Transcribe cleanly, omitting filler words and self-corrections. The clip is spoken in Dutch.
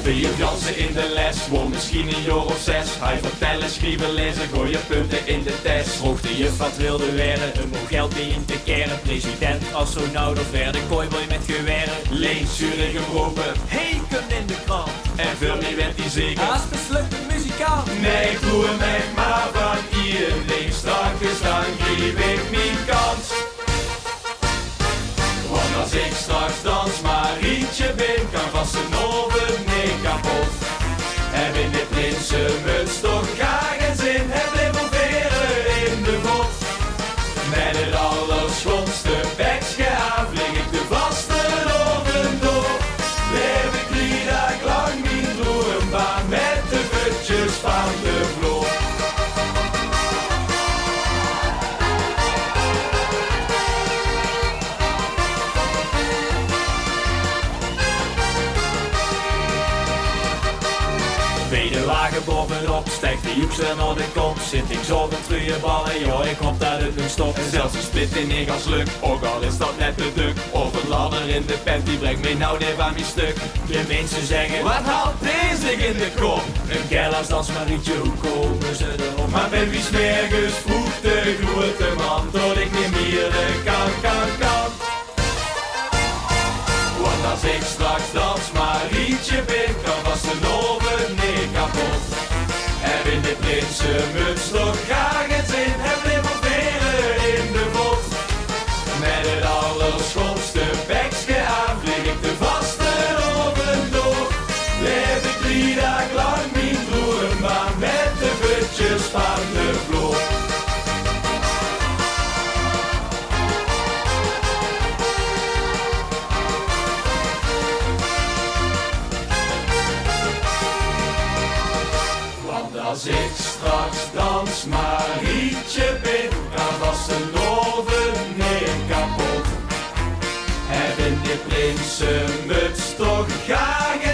Wie dansen in de les, woon misschien een jaar of 6. Hij vertellen, schrijven, lezen, gooien punten in de test. Vroeg de juf wat wilde werden, om geld mee in te keren. President, astronaut of verder, cowboy met geweren. Leen, zure gebroken, heken in de krant. En veel meer werd hij zeker, als mislukte muzikant. Nee, ik doe hem echt maar van iedereen. Straks dan geef ik mijn kans. Want als ik straks dans Marietje ben, kan vast een oven niet kapot. En in de prinsenmuts toch graag en zin, het revolveren in de vod. Met het allerschonste bekje aan vlieg ik de vaste oven door. Leef ik 3 dagen lang mijn droerenbaan met de voetjes van de vloer. Bij de wagen bovenop stijgt de joekster naar de kop. Zit ik zo met ballen, joh, ik hoop dat het nu stopt. En zelfs een split in één gas lukt, ook al is dat net te druk. Of een ladder in de pen, die brengt mij nou net aan mijn stuk. De mensen zeggen, wat haalt deze in de kop? Een keilers als Marietje, hoe komen ze erop? Maar ben wie smergens vroeg de grote man, tot ik niet meer kan. Want als ik straks dans Marietje ben, kan vast een oven niet kapot. En in de prinsenmuts nog graag het zin, het revolveren in de vod. Met het allerschonste bekje aan vlieg ik de vaste oven door. Leef ik 3 dagen lang mijn droerenbaan met de voetjes van de vloer. Als ik straks dans Marietje ben, kan vast een oven niet kapot. Heb in de prinsenmuts toch graag